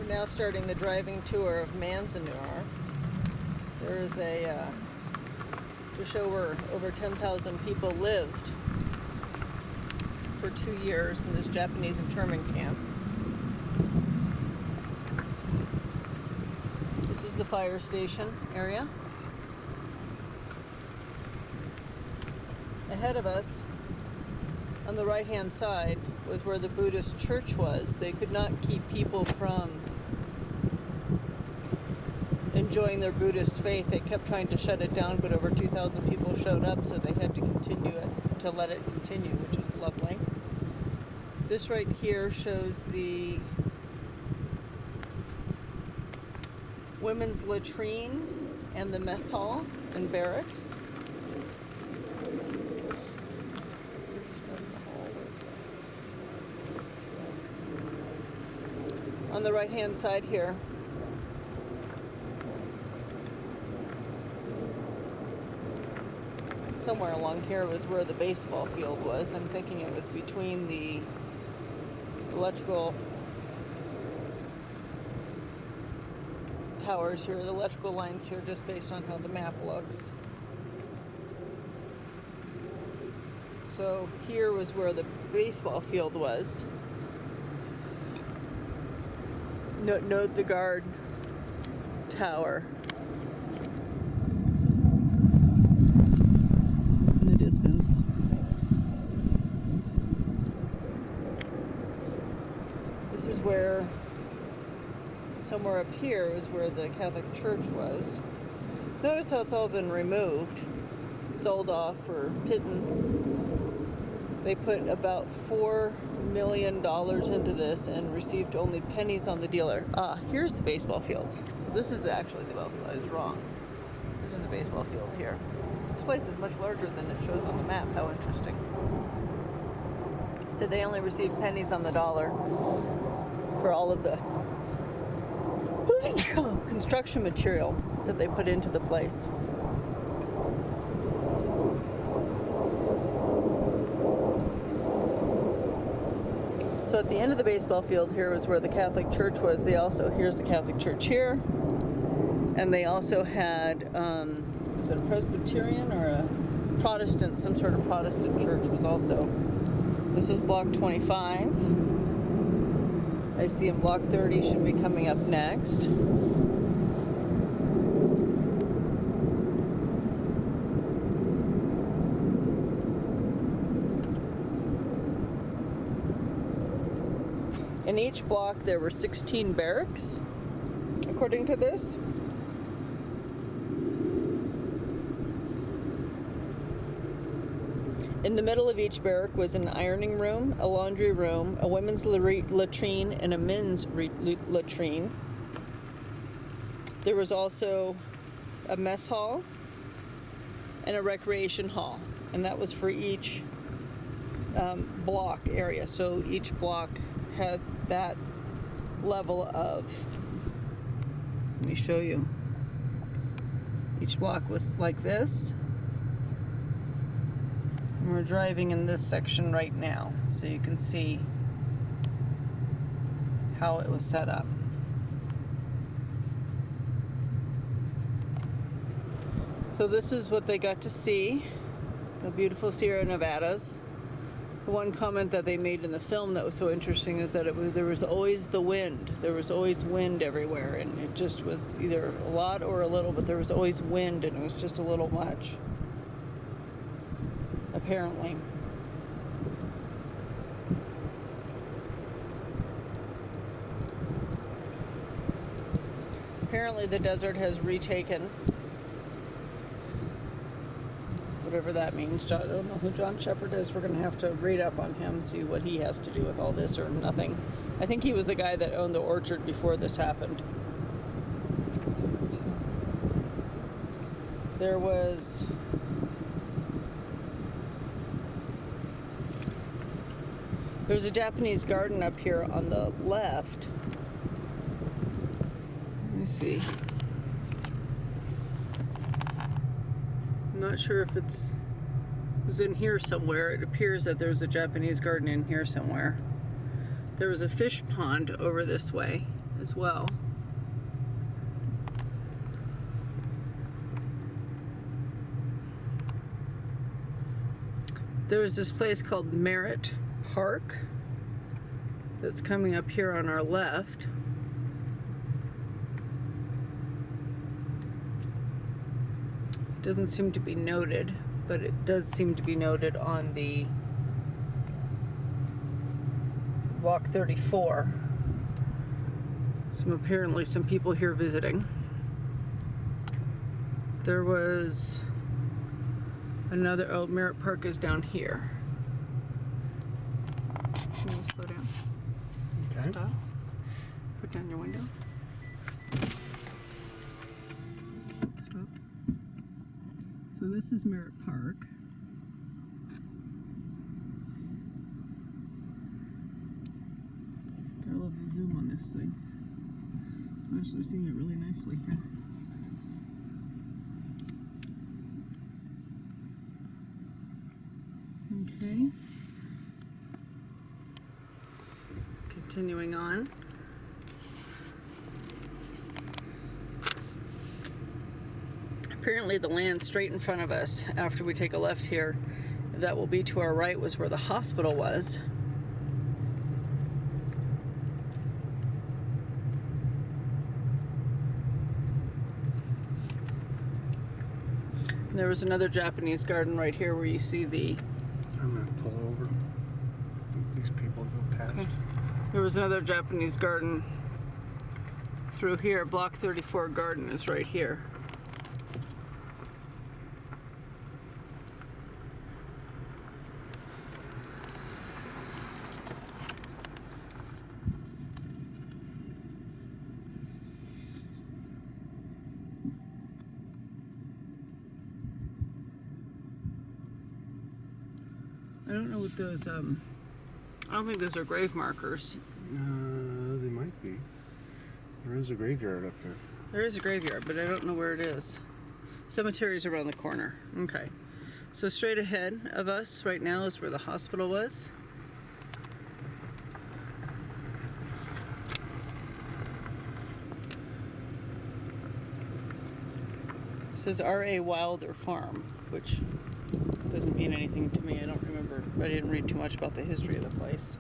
We're now starting the driving tour of Manzanar. There is to show where over 10,000 people lived for 2 years in this Japanese internment camp. This is the fire station area. Ahead of us, on the right-hand side, was where the Buddhist church was. They could not keep people from enjoying their Buddhist faith. They kept trying to shut it down, but over 2,000 people showed up, so they had to let it continue, which is lovely. This right here shows the women's latrine and the mess hall and barracks. On the right-hand side here, somewhere along here was where the baseball field was. I'm thinking it was between the electrical towers here, the electrical lines here, just based on how the map looks. So here was where the baseball field was. Note the guard tower in the distance. This is where, somewhere up here is where the Catholic Church was. Notice how it's all been removed, sold off for pittance. They put about $4 million into this and received only pennies on the dealer. Here's the baseball fields. So this is actually the baseball field. I was wrong. This is the baseball field here. This place is much larger than it shows on the map. How interesting. So they only received pennies on the dollar for all of the construction material that they put into the place. So at the end of the baseball field here was where the Catholic Church was. Here's the Catholic Church here. And they also had, is it a Presbyterian or a Protestant, some sort of Protestant church was also. This is block 25. I see in block 30 should be coming up next. In each block there were 16 barracks, according to this. In the middle of each barrack was an ironing room, a laundry room, a women's latrine, and a men's latrine. There was also a mess hall and a recreation hall, and that was for each block area. So each block had that level of, let me show you. Each block was like this. And we're driving in this section right now, so you can see how it was set up. So this is what they got to see, the beautiful Sierra Nevadas. The one comment that they made in the film that was so interesting is that there was always the wind. There was always wind everywhere, and it just was either a lot or a little, but there was always wind, and it was just a little much, apparently. Apparently the desert has retaken, whatever that means. I don't know who John Shepard is. We're going to have to read up on him, see what he has to do with all this or nothing. I think he was the guy that owned the orchard before this happened. There was a Japanese garden up here on the left. Let me see. I'm not sure if it was in here somewhere. It appears that there's a Japanese garden in here somewhere. There was a fish pond over this way. as well. There's this place called Merritt Park that's coming up here on our left. Doesn't seem to be noted, but it does seem to be noted on the Walk 34. Apparently some people here visiting. There was another, oh, Merritt Park is down here. Can you slow down? Okay. Stop. Put down your window. Stop. So this is Merritt Park. Got a little zoom on this thing. I'm actually seeing it really nicely here. Okay. Continuing on. Apparently the land straight in front of us, after we take a left here, that will be to our right, was where the hospital was. And there was another Japanese garden right here where you see the... I'm going to pull over. These people go past. Okay. There was another Japanese garden through here. Block 34 garden is right here. I don't know what those, I don't think those are grave markers. They might be. There is a graveyard up there. There is a graveyard, but I don't know where it is. Cemetery's around the corner. Okay. So straight ahead of us right now is where the hospital was. It says R.A. Wilder Farm, which doesn't mean anything to me. I don't remember. I didn't read too much about the history of the place.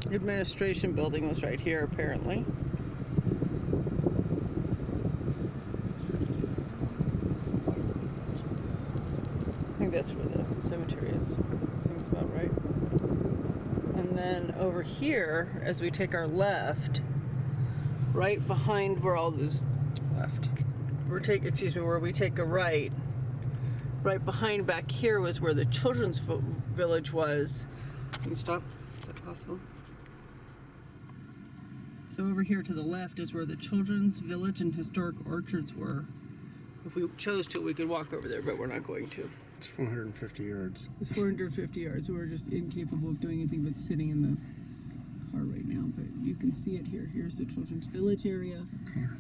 The administration building was right here, apparently. I think that's where the cemetery is. Seems about right. And then over here, as we take our left, right behind where all this Left. where we take a right, right behind back here was where the children's village was. Can you stop? Is that possible? So over here to the left is where the children's village and historic orchards were. If we chose to, we could walk over there, but we're not going to. It's 450 yards. It's 450 yards. We're just incapable of doing anything but sitting in the car right now. But you can see it here. Here's the children's village area. Here.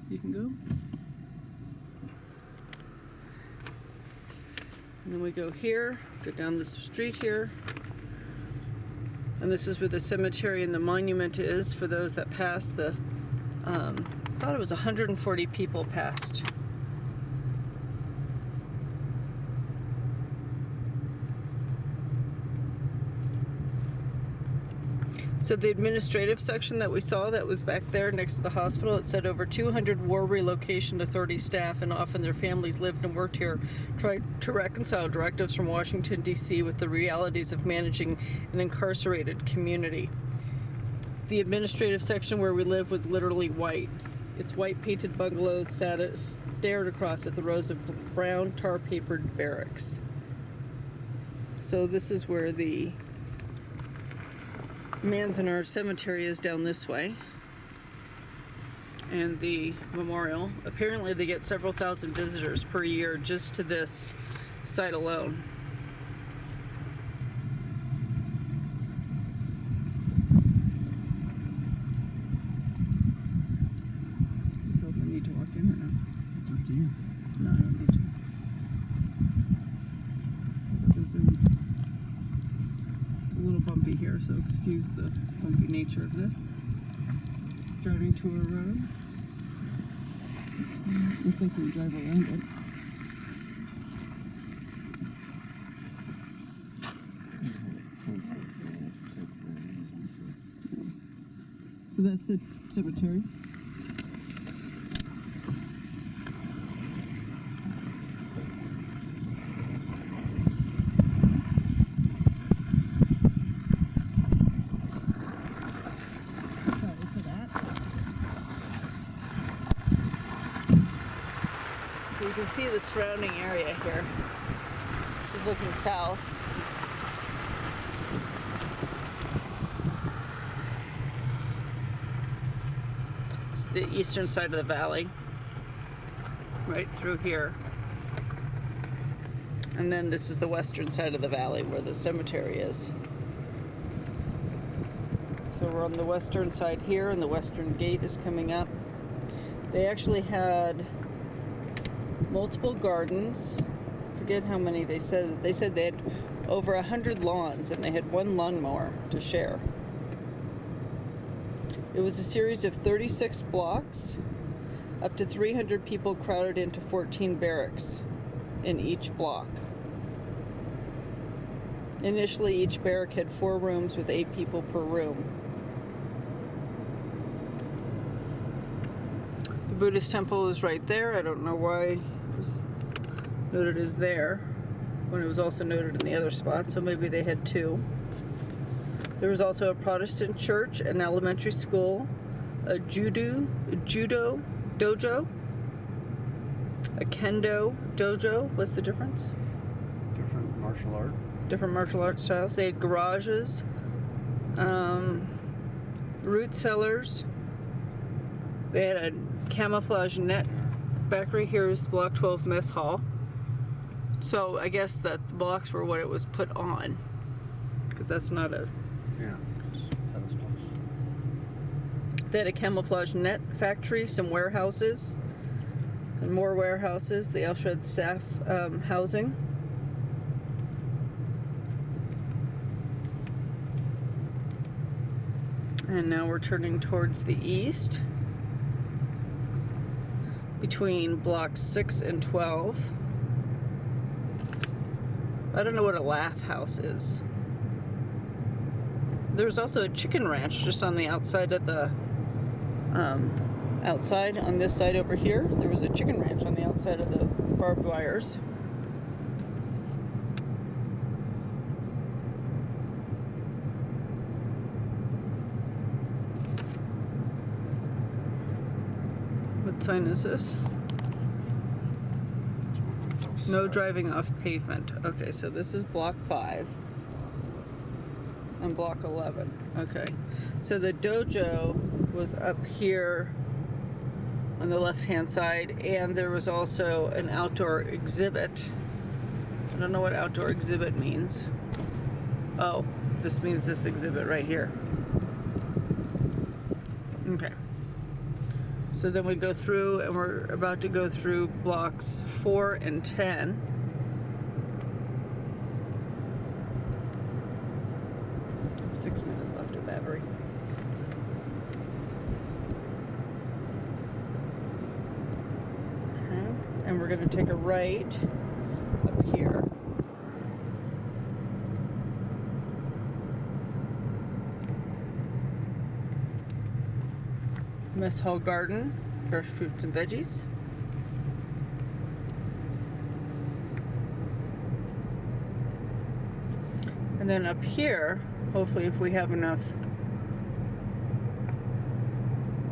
You can go. And then we go here, go down this street here. And this is where the cemetery and the monument is for those that passed. I thought it was 140 people passed. So the administrative section that we saw that was back there next to the hospital, it said over 200 War Relocation Authority staff and often their families lived and worked here, tried to reconcile directives from Washington, D.C. with the realities of managing an incarcerated community. The administrative section where we live was literally white. Its white painted bungalows stared across at the rows of brown tar-papered barracks. So this is where the Manzanar Cemetery is down this way, and the memorial. Apparently they get several thousand visitors per year just to this site alone. so excuse the bumpy nature of this. Driving to a road. Looks like we drive around it. So that's the cemetery. You can see the surrounding area here. This is looking south. It's the eastern side of the valley, right through here. And then this is the western side of the valley where the cemetery is. So we're on the western side here, and the western gate is coming up. They actually had multiple gardens. I forget how many they said. They said they had over 100 lawns, and they had one lawnmower to share. It was a series of 36 blocks. Up to 300 people crowded into 14 barracks in each block. Initially, each barrack had 4 rooms with 8 people per room. The Buddhist temple is right there. I don't know why it was noted as there when it was also noted in the other spot, so maybe they had 2. There was also a Protestant church, an elementary school, a judo dojo, a kendo dojo. What's the difference? Different martial art. Different martial arts styles. They had garages, root cellars. They had a camouflage net. Back right here is Block 12 mess hall. So I guess that the blocks were what it was put on, because that's not a. Yeah. That was close. They had a camouflage net factory, some warehouses, and more warehouses. They also had staff housing. And now we're turning towards the east, between blocks 6 and 12. I don't know what a lath house is. There's also a chicken ranch just on the outside of the, outside on this side over here. There was a chicken ranch on the outside of the barbed wires. What sign is this? No driving off pavement. Okay, so this is block 5. And block 11. Okay. So the dojo was up here on the left-hand side, and there was also an outdoor exhibit. I don't know what outdoor exhibit means. Oh, this means this exhibit right here. Okay. So then we go through, and we're about to go through blocks 4 and 10. Six minutes left of battery. Okay, and we're going to take a right up here. Mess hall garden, fresh fruits and veggies. And then up here, hopefully if we have enough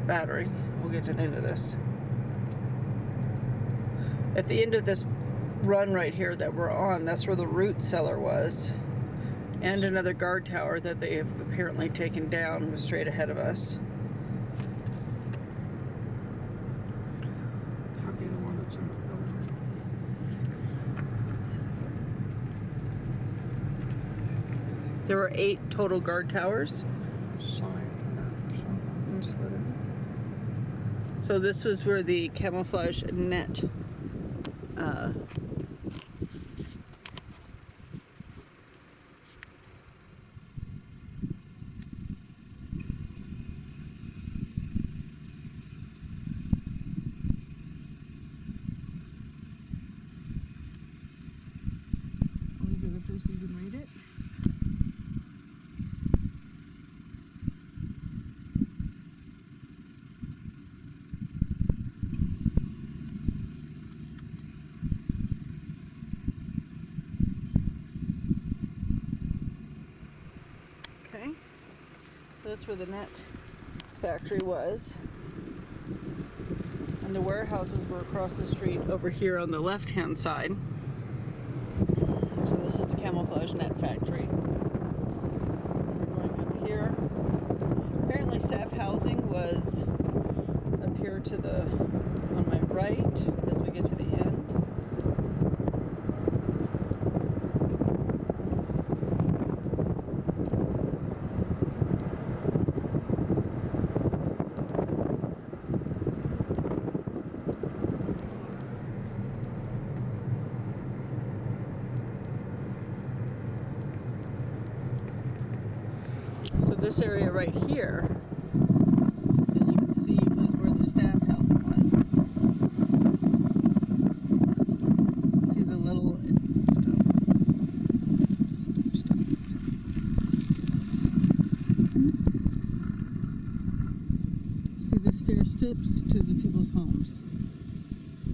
battery, we'll get to the end of this. At the end of this run right here that we're on, that's where the root cellar was. And another guard tower that they have apparently taken down was straight ahead of us. That'd be the one that's in the building. There were 8 total guard towers. Sign there or something. So this was where the camouflage net that's where the net factory was. And the warehouses were across the street over here on the left-hand side. So this is the camouflage net factory. We're going up here. Apparently staff housing was up here to the, on my right as we get to the end. So this area right here that you can see was where the staff housing was. See the little See the stair steps to the people's homes.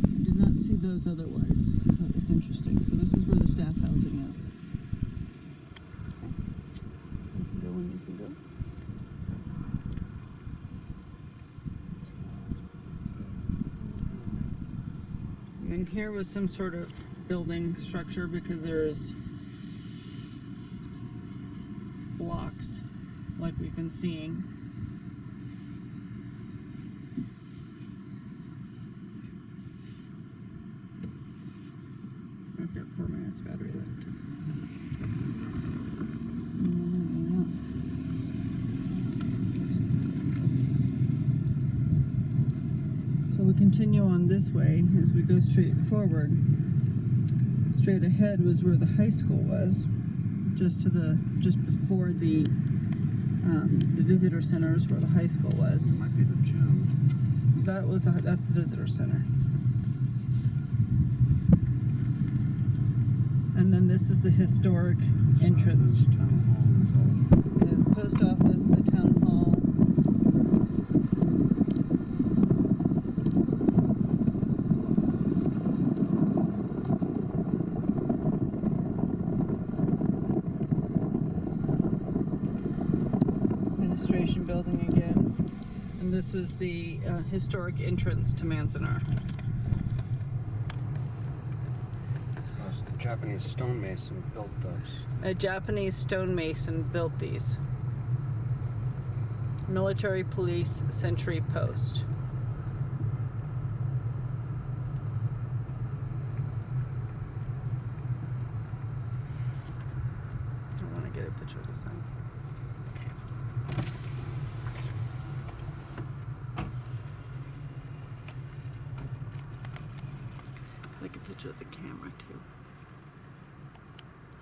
I did not see those otherwise. So it's interesting. So this is where the staff housing is. Go when you can go. And here was some sort of building structure because there's blocks like we've been seeing. I've got 4 minutes battery left. So we continue on this way as we go straight forward. Straight ahead was where the high school was, just before the visitor center is where the high school was. It might be the gym. That's the visitor center. And then this is the historic entrance. The post office, the town hall. Administration building again. And this was the historic entrance to Manzanar. A Japanese stonemason built those. A Japanese stonemason built these. Military police sentry post. I want to get a picture of this thing. Like a picture of the camera too.